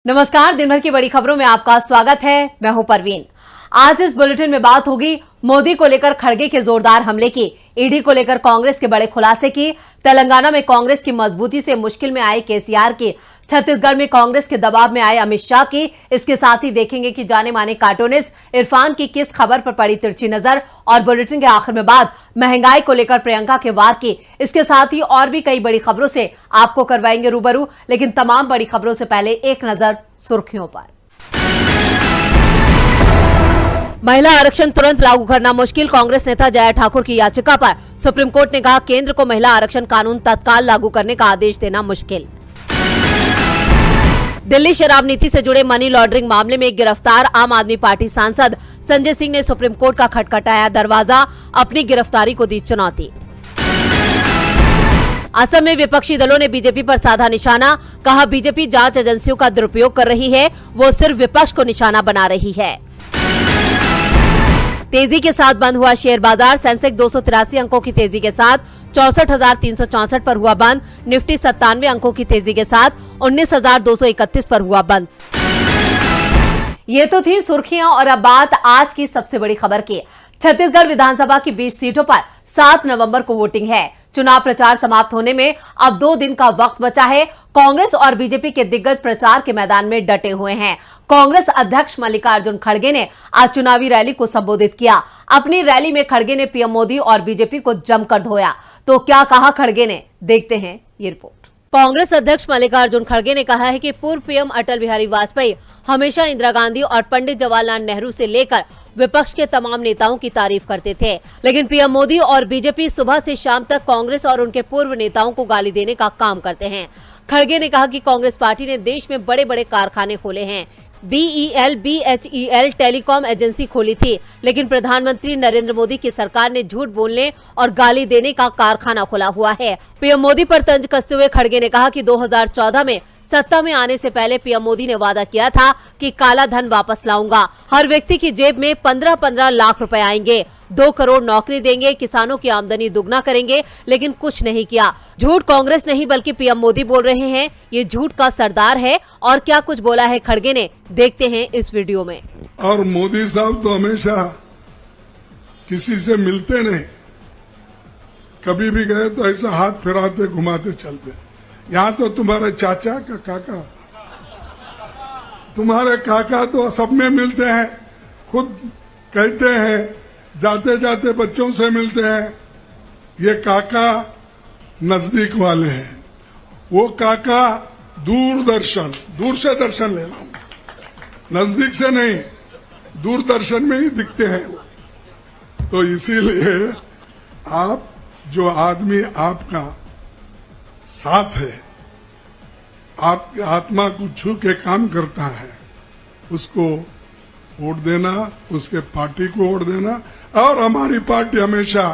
नमस्कार, दिन भर की बड़ी खबरों में आपका स्वागत है। मैं हूं परवीन। आज इस बुलेटिन में बात होगी मोदी को लेकर खड़गे के जोरदार हमले की, ईडी को लेकर कांग्रेस के बड़े खुलासे की, तेलंगाना में कांग्रेस की मजबूती से मुश्किल में आई केसीआर की, छत्तीसगढ़ में कांग्रेस के दबाव में आए अमित शाह की। इसके साथ ही देखेंगे कि जाने माने कार्टूनिस्ट इरफान की किस खबर पर पड़ी तिरछी नजर, और बुलेटिन के आखिर में बात महंगाई को लेकर प्रियंका के वार की। इसके साथ ही और भी कई बड़ी खबरों से आपको करवाएंगे रूबरू, लेकिन तमाम बड़ी खबरों से पहले एक नजर सुर्खियों पर। महिला आरक्षण तुरंत लागू करना मुश्किल, कांग्रेस नेता जया ठाकुर की याचिका पर सुप्रीम कोर्ट ने कहा केंद्र को महिला आरक्षण कानून तत्काल लागू करने का आदेश देना मुश्किल। दिल्ली शराब नीति से जुड़े मनी लॉन्ड्रिंग मामले में गिरफ्तार आम आदमी पार्टी सांसद संजय सिंह ने सुप्रीम कोर्ट का खटखटाया दरवाजा, अपनी गिरफ्तारी को दी चुनौती। असम में विपक्षी दलों ने बीजेपी पर साधा निशाना, कहा बीजेपी जांच एजेंसियों का दुरुपयोग कर रही है, वो सिर्फ विपक्ष को निशाना बना रही है। तेजी के साथ बंद हुआ शेयर बाजार, सेंसेक्स 283 अंकों की तेजी के साथ 64,364 पर हुआ बंद, निफ्टी 97 अंकों की तेजी के साथ 19,231 पर हुआ बंद। ये तो थी सुर्खियां, और अब बात आज की सबसे बड़ी खबर की। छत्तीसगढ़ विधानसभा की 20 सीटों पर 7 नवंबर को वोटिंग है। चुनाव प्रचार समाप्त होने में अब 2 दिन का वक्त बचा है। कांग्रेस और बीजेपी के दिग्गज प्रचार के मैदान में डटे हुए हैं। कांग्रेस अध्यक्ष मल्लिकार्जुन खड़गे ने आज चुनावी रैली को संबोधित किया। अपनी रैली में खड़गे ने पीएम मोदी और बीजेपी को जमकर धोया। तो क्या कहा खड़गे ने, देखते हैं ये रिपोर्ट। कांग्रेस अध्यक्ष मल्लिकार्जुन खड़गे ने कहा है कि पूर्व पीएम अटल बिहारी वाजपेयी हमेशा इंदिरा गांधी और पंडित जवाहरलाल नेहरू से लेकर विपक्ष के तमाम नेताओं की तारीफ करते थे, लेकिन पीएम मोदी और बीजेपी सुबह से शाम तक कांग्रेस और उनके पूर्व नेताओं को गाली देने का काम करते हैं। खड़गे ने कहा कि कांग्रेस पार्टी ने देश में बड़े बड़े कारखाने खोले हैं, BEL, BHEL टेलीकॉम एजेंसी खोली थी, लेकिन प्रधानमंत्री नरेंद्र मोदी की सरकार ने झूठ बोलने और गाली देने का कारखाना खोला हुआ है। पीएम मोदी पर तंज कसते हुए खड़गे ने कहा कि 2014 में सत्ता में आने से पहले पीएम मोदी ने वादा किया था कि काला धन वापस लाऊंगा, हर व्यक्ति की जेब में 15-15 लाख रुपए आएंगे, 2 करोड़ नौकरी देंगे, किसानों की आमदनी दुगना करेंगे, लेकिन कुछ नहीं किया। झूठ कांग्रेस नहीं बल्कि पीएम मोदी बोल रहे हैं, ये झूठ का सरदार है। और क्या कुछ बोला है खड़गे ने, देखते हैं इस वीडियो में। और मोदी साहब तो हमेशा किसी से मिलते नहीं, कभी भी गए तो ऐसा हाथ फिराते घुमाते चलते। यहाँ तो तुम्हारे चाचा का काका, तुम्हारे काका तो सब में मिलते हैं, खुद कहते हैं जाते जाते बच्चों से मिलते हैं। ये काका नजदीक वाले हैं, वो काका दूरदर्शन, दूर से दर्शन लेना, नजदीक से नहीं, दूरदर्शन में ही दिखते हैं वो। तो इसीलिए आप जो आदमी आपका साथ है, आपके आत्मा को छू के काम करता है, उसको वोट देना, उसके पार्टी को वोट देना। और हमारी पार्टी हमेशा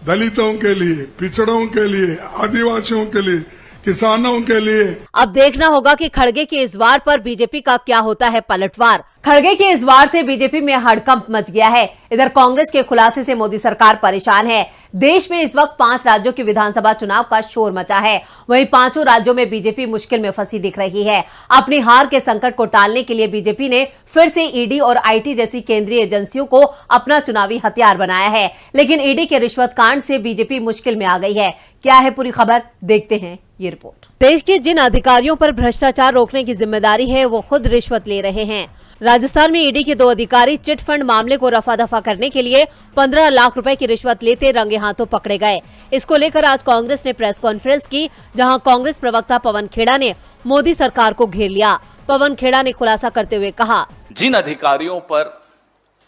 दलितों के लिए, पिछड़ों के लिए, आदिवासियों के लिए, किसानों के लिए। अब देखना होगा कि खड़गे के इस वार पर बीजेपी का क्या होता है पलटवार। खड़गे के इस वार से बीजेपी में हड़कंप मच गया है। इधर कांग्रेस के खुलासे से मोदी सरकार परेशान है। देश में इस वक्त 5 राज्यों के विधानसभा चुनाव का शोर मचा है, वहीं 5 राज्यों में बीजेपी मुश्किल में फंसी दिख रही है। अपनी हार के संकट को टालने के लिए बीजेपी ने फिर से ईडी और आईटी जैसी केंद्रीय एजेंसियों को अपना चुनावी हथियार बनाया है, लेकिन ईडी के रिश्वत कांड से बीजेपी मुश्किल में आ गई है। क्या है पूरी खबर, देखते हैं ये रिपोर्ट। देश के जिन अधिकारियों पर भ्रष्टाचार रोकने की जिम्मेदारी है, वो खुद रिश्वत ले रहे हैं। राजस्थान में ईडी के 2 अधिकारी चिट फंड मामले को रफा दफा करने के लिए 15 लाख रुपए की रिश्वत लेते रंगे हाथों पकड़े गए। इसको लेकर आज कांग्रेस ने प्रेस कॉन्फ्रेंस की, जहां कांग्रेस प्रवक्ता पवन खेड़ा ने मोदी सरकार को घेर लिया। पवन खेड़ा ने खुलासा करते हुए कहा, जिन अधिकारियों पर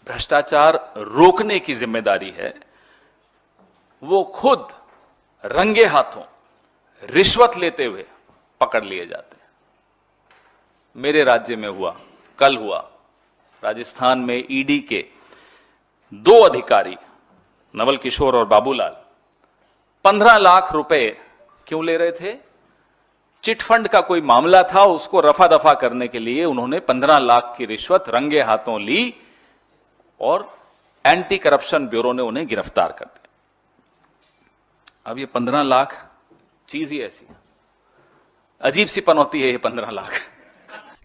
भ्रष्टाचार रोकने की जिम्मेदारी है, वो खुद रंगे हाथों रिश्वत लेते हुए पकड़ लिए जाते हैं। मेरे राज्य में हुआ, कल हुआ, राजस्थान में ईडी के 2 अधिकारी नवल किशोर और बाबूलाल 15 लाख रुपए क्यों ले रहे थे? चिट फंड का कोई मामला था, उसको रफा दफा करने के लिए उन्होंने 15 लाख की रिश्वत रंगे हाथों ली और एंटी करप्शन ब्यूरो ने उन्हें गिरफ्तार कर दिया। अब ये 15 लाख चीज ही ऐसी अजीब सी पनौती है, ये 15 लाख।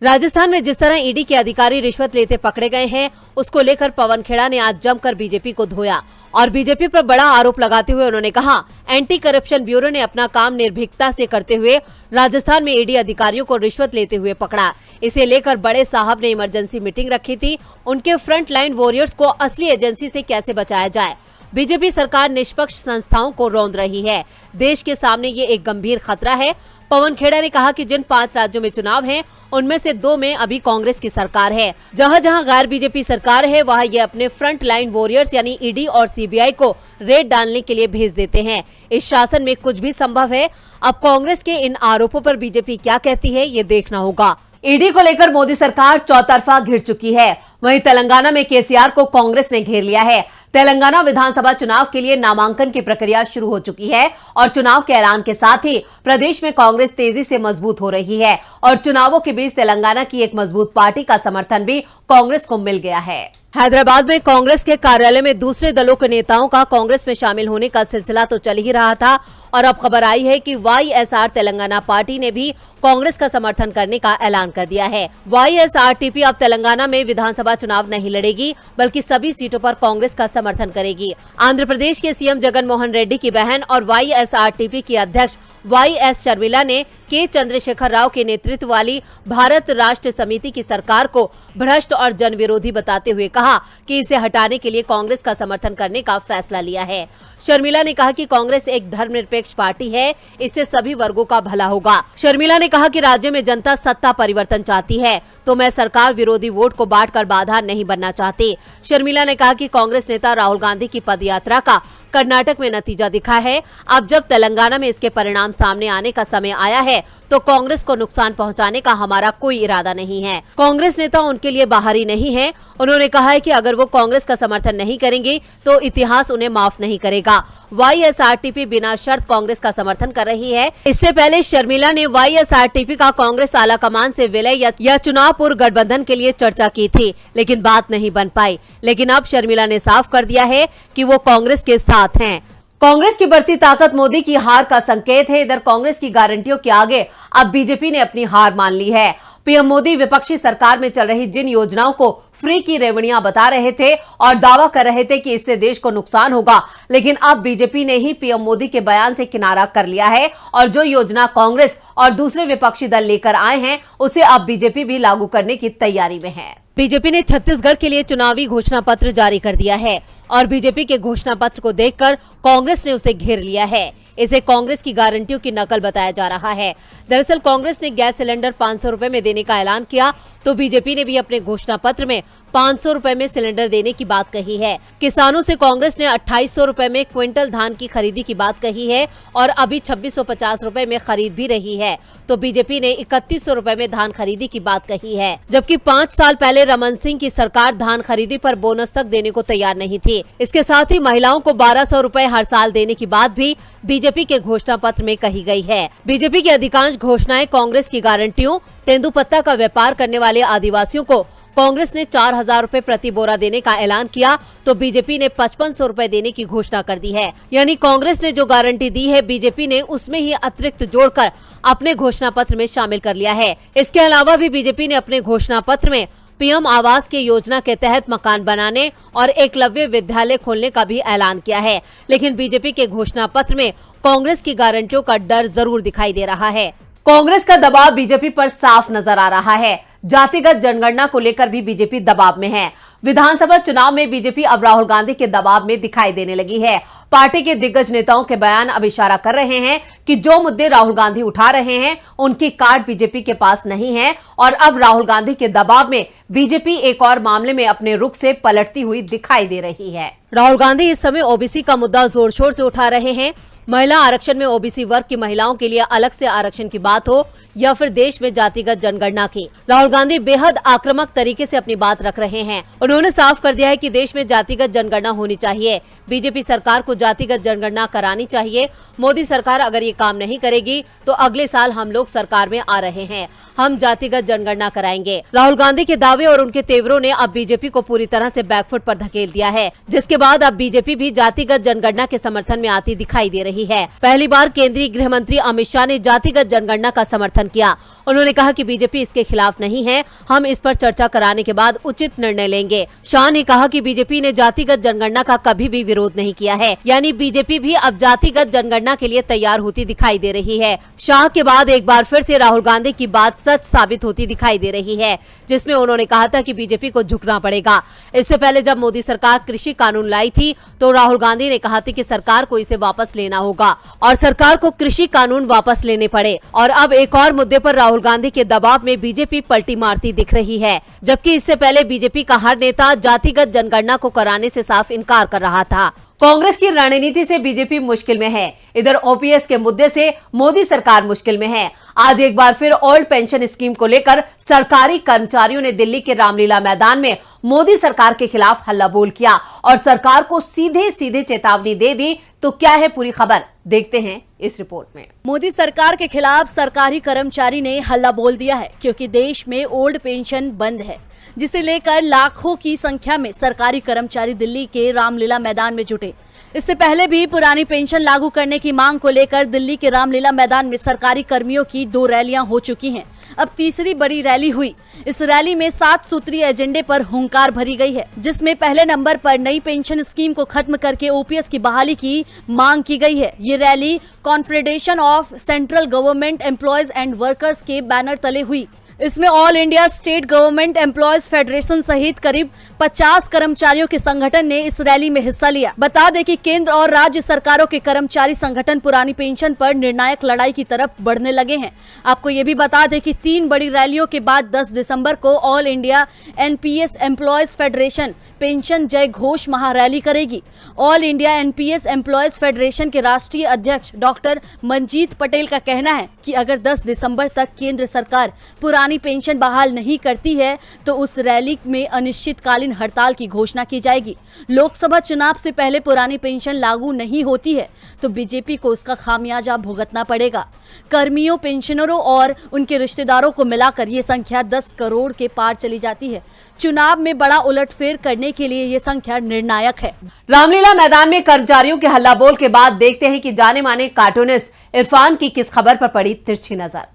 राजस्थान में जिस तरह ईडी के अधिकारी रिश्वत लेते पकड़े गए हैं, उसको लेकर पवन खेड़ा ने आज जमकर बीजेपी को धोया और बीजेपी पर बड़ा आरोप लगाते हुए उन्होंने कहा, एंटी करप्शन ब्यूरो ने अपना काम निर्भीकता से करते हुए राजस्थान में ईडी अधिकारियों को रिश्वत लेते हुए पकड़ा। इसे लेकर बड़े साहब ने इमरजेंसी मीटिंग रखी थी। उनके फ्रंट लाइन वॉरियर्स को असली एजेंसी से कैसे बचाया जाए। बीजेपी सरकार निष्पक्ष संस्थाओं को रौंद रही है। देश के सामने ये एक गंभीर खतरा है। पवन खेड़ा ने कहा कि जिन 5 राज्यों में चुनाव हैं, उनमें से 2 में अभी कांग्रेस की सरकार है। जहां जहां गैर बीजेपी सरकार है, वहां ये अपने फ्रंट लाइन वॉरियर्स यानी ईडी और सीबीआई को रेड डालने के लिए भेज देते हैं। इस शासन में कुछ भी संभव है। अब कांग्रेस के इन आरोपों पर बीजेपी क्या कहती है, ये देखना होगा। ईडी को लेकर मोदी सरकार चौतरफा घिर चुकी है। वहीं तेलंगाना में केसीआर को कांग्रेस ने घेर लिया है। तेलंगाना विधानसभा चुनाव के लिए नामांकन की प्रक्रिया शुरू हो चुकी है और चुनाव के ऐलान के साथ ही प्रदेश में कांग्रेस तेजी से मजबूत हो रही है और चुनावों के बीच तेलंगाना की एक मजबूत पार्टी का समर्थन भी कांग्रेस को मिल गया है। हैदराबाद में कांग्रेस के कार्यालय में दूसरे दलों के नेताओं का कांग्रेस में शामिल होने का सिलसिला तो चल ही रहा था और अब खबर आई है कि वाईएसआर तेलंगाना पार्टी ने भी कांग्रेस का समर्थन करने का ऐलान कर दिया है। वाईएसआरटीपी अब तेलंगाना में विधानसभा चुनाव नहीं लड़ेगी, बल्कि सभी सीटों पर कांग्रेस का समर्थन करेगी। आंध्र प्रदेश के सीएम जगन मोहन रेड्डी की बहन और वाईएसआरटीपी की अध्यक्ष वाईएस शर्मिला ने के चंद्रशेखर राव के नेतृत्व वाली भारत राष्ट्र समिति की सरकार को भ्रष्ट और जनविरोधी बताते हुए कहा कि इसे हटाने के लिए कांग्रेस का समर्थन करने का फैसला लिया है। शर्मिला ने कहा कि कांग्रेस एक धर्मनिरपेक्ष पार्टी है, इससे सभी वर्गों का भला होगा। शर्मिला ने कहा कि राज्य में जनता सत्ता परिवर्तन चाहती है, तो मैं सरकार विरोधी वोट को बांटकर बाधा नहीं बनना चाहती। शर्मिला ने कहा कि कांग्रेस नेता राहुल गांधी की पदयात्रा का कर्नाटक में नतीजा दिखा है। अब जब तेलंगाना में इसके परिणाम सामने आने का समय आया है, तो कांग्रेस को नुकसान पहुंचाने का हमारा कोई इरादा नहीं है। कांग्रेस नेता उनके लिए बाहरी नहीं है। उन्होंने कहा है कि अगर वो कांग्रेस का समर्थन नहीं करेंगे तो इतिहास उन्हें माफ नहीं करेगा। वाईएसआरटीपी बिना शर्त कांग्रेस का समर्थन कर रही है। इससे पहले शर्मिला ने वाईएसआरटीपी का कांग्रेस आलाकमान से विलय या चुनाव पूर्व गठबंधन के लिए चर्चा की थी, लेकिन बात नहीं बन पाई। लेकिन अब शर्मिला ने साफ कर दिया है कि वो कांग्रेस के साथ हैं। कांग्रेस की बढ़ती ताकत मोदी की हार का संकेत है। इधर कांग्रेस की गारंटियों के आगे अब बीजेपी ने अपनी हार मान ली है। पीएम मोदी विपक्षी सरकार में चल रही जिन योजनाओं को फ्री की रेवड़ियां बता रहे थे और दावा कर रहे थे कि इससे देश को नुकसान होगा, लेकिन अब बीजेपी ने ही पीएम मोदी के बयान से किनारा कर लिया है और जो योजना कांग्रेस और दूसरे विपक्षी दल लेकर आए हैं, उसे अब बीजेपी भी लागू करने की तैयारी में है। बीजेपी ने छत्तीसगढ़ के लिए चुनावी घोषणा पत्र जारी कर दिया है और बीजेपी के घोषणा पत्र को देखकर कांग्रेस ने उसे घेर लिया है। इसे कांग्रेस की गारंटियों की नकल बताया जा रहा है। दरअसल कांग्रेस ने गैस सिलेंडर 500 रुपए में देने का ऐलान किया, तो बीजेपी ने भी अपने घोषणा पत्र में 500 रुपए में सिलेंडर देने की बात कही है। किसानों से कांग्रेस ने 2800 रुपए में क्विंटल धान की खरीदी की बात कही है और अभी 2650 रुपए में खरीद भी रही है। तो बीजेपी ने 3100 रुपए में धान खरीदी की बात कही है, जबकि 5 साल पहले रमन सिंह की सरकार धान खरीदी पर बोनस तक देने को तैयार नहीं थी। इसके साथ ही महिलाओं को 1200 रुपए हर साल देने की बात भी बीजेपी के घोषणा पत्र में कही गई है। बीजेपी की अधिकांश घोषणाएं कांग्रेस की गारंटियों, तेंदुपत्ता का व्यापार करने वाले आदिवासियों को कांग्रेस ने 4000 रुपए प्रति बोरा देने का ऐलान किया, तो बीजेपी ने 5500 रुपए देने की घोषणा कर दी है। यानी कांग्रेस ने जो गारंटी दी है, बीजेपी ने उसमें ही अतिरिक्त जोड़कर अपने घोषणा पत्र में शामिल कर लिया है। इसके अलावा भी बीजेपी ने अपने घोषणा पत्र में पीएम आवास की योजना के तहत मकान बनाने और एकलव्य विद्यालय खोलने का भी ऐलान किया है। लेकिन बीजेपी के घोषणा पत्र में कांग्रेस की गारंटियों का डर जरूर दिखाई दे रहा है। कांग्रेस का दबाव बीजेपी पर साफ नजर आ रहा है। जातिगत जनगणना को लेकर भी बीजेपी दबाव में है। विधानसभा चुनाव में बीजेपी अब राहुल गांधी के दबाव में दिखाई देने लगी है। पार्टी के दिग्गज नेताओं के बयान अब इशारा कर रहे हैं कि जो मुद्दे राहुल गांधी उठा रहे हैं, उनकी कार्ड बीजेपी के पास नहीं है और अब राहुल गांधी के दबाव में बीजेपी एक और मामले में अपने रुख से पलटती हुई दिखाई दे रही है। राहुल गांधी इस समय ओबीसी का मुद्दा जोर शोर से उठा रहे हैं। महिला आरक्षण में ओबीसी वर्ग की महिलाओं के लिए अलग से आरक्षण की बात हो या फिर देश में जातिगत जनगणना की, राहुल गांधी बेहद आक्रामक तरीके से अपनी बात रख रहे हैं। उन्होंने साफ कर दिया है कि देश में जातिगत जनगणना होनी चाहिए। बीजेपी सरकार को जातिगत जनगणना करानी चाहिए। मोदी सरकार अगर ये काम नहीं करेगी तो अगले साल हम लोग सरकार में आ रहे हैं, हम जातिगत जनगणना कराएंगे। राहुल गांधी के दावे और उनके तेवरों ने अब बीजेपी को पूरी तरह से बैकफुट पर धकेल दिया है, जिसके बाद अब बीजेपी भी जातिगत जनगणना के समर्थन में आती दिखाई दे रही रही है। पहली बार केंद्रीय गृह मंत्री अमित शाह ने जातिगत जनगणना का समर्थन किया। उन्होंने कहा कि बीजेपी इसके खिलाफ नहीं है, हम इस पर चर्चा कराने के बाद उचित निर्णय लेंगे। शाह ने कहा कि बीजेपी ने जातिगत जनगणना का कभी भी विरोध नहीं किया है, यानी बीजेपी भी अब जातिगत जनगणना के लिए तैयार होती दिखाई दे रही है। शाह के बाद एक बार फिर से राहुल गांधी की बात सच साबित होती दिखाई दे रही है, जिसमें उन्होंने कहा था कि बीजेपी को झुकना पड़ेगा। इससे पहले जब मोदी सरकार कृषि कानून लाई थी तो राहुल गांधी ने कहा था कि सरकार को इसे वापस लेना होगा और सरकार को कृषि कानून वापस लेने पड़े। और अब एक और मुद्दे पर राहुल गांधी के दबाव में बीजेपी पलटी मारती दिख रही है, जबकि इससे पहले बीजेपी का हर नेता जातिगत जनगणना को कराने से साफ इनकार कर रहा था। कांग्रेस की रणनीति से बीजेपी मुश्किल में है, इधर ओपीएस के मुद्दे से मोदी सरकार मुश्किल में है। आज एक बार फिर ओल्ड पेंशन स्कीम को लेकर सरकारी कर्मचारियों ने दिल्ली के रामलीला मैदान में मोदी सरकार के खिलाफ हल्ला बोल किया और सरकार को सीधे सीधे चेतावनी दे दी। तो क्या है पूरी खबर, देखते हैं इस रिपोर्ट में। मोदी सरकार के खिलाफ सरकारी कर्मचारी ने हल्ला बोल दिया है, क्योंकि देश में ओल्ड पेंशन बंद है, जिसे लेकर लाखों की संख्या में सरकारी कर्मचारी दिल्ली के रामलीला मैदान में जुटे। इससे पहले भी पुरानी पेंशन लागू करने की मांग को लेकर दिल्ली के रामलीला मैदान में सरकारी कर्मियों की 2 रैलियां हो चुकी हैं। अब तीसरी बड़ी रैली हुई। इस रैली में 7 सूत्रीय एजेंडे पर हुंकार भरी गई है, जिसमें पहले नंबर पर नई पेंशन स्कीम को खत्म करके ओपीएस की बहाली की मांग की गई है। ये rally confederation of central government employees and workers के बैनर तले हुई। इसमें all India state government employees federation सहित करीब 50 कर्मचारियों के संगठन ने इस रैली में हिस्सा लिया। बता दें कि केंद्र और राज्य सरकारों के कर्मचारी संगठन पुरानी पेंशन पर निर्णायक लड़ाई की तरफ बढ़ने लगे हैं। आपको ये भी बता दें कि 3 बड़ी रैलियों के बाद 10 दिसंबर को all India NPS employees federation pension जय घोष महारैली करेगी। All India NPS employees federation के राष्ट्रीय अध्यक्ष डॉक्टर मंजीत पटेल का कहना है कि अगर 10 दिसंबर तक केंद्र सरकार पुरानी पेंशन बहाल नहीं करती है तो उस रैली में अनिश्चितकालीन हड़ताल की घोषणा की जाएगी। लोकसभा चुनाव से पहले पुरानी पेंशन लागू नहीं होती है तो बीजेपी को उसका खामियाजा भुगतना पड़ेगा। कर्मियों, पेंशनरों और उनके रिश्तेदारों को मिलाकर ये संख्या 10 करोड़ के पार चली जाती है। चुनाव में बड़ा उलटफेर करने के लिए ये संख्या निर्णायक है। रामलीला मैदान में कर्मचारियों के हल्ला बोल के बाद देखते हैं कि जाने माने कार्टूनिस्ट इरफान की किस खबर पर पड़ी तिरछी नजर।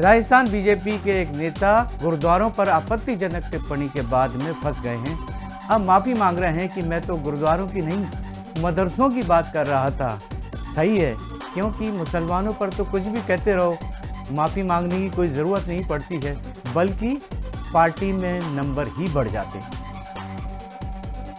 राजस्थान बीजेपी के एक नेता गुरुद्वारों पर आपत्तिजनक टिप्पणी के बाद में फंस गए हैं। अब माफ़ी मांग रहे हैं कि मैं तो गुरुद्वारों की नहीं मदरसों की बात कर रहा था। सही है, क्योंकि मुसलमानों पर तो कुछ भी कहते रहो, माफ़ी मांगने की कोई ज़रूरत नहीं पड़ती है, बल्कि पार्टी में नंबर ही बढ़ जाते हैं।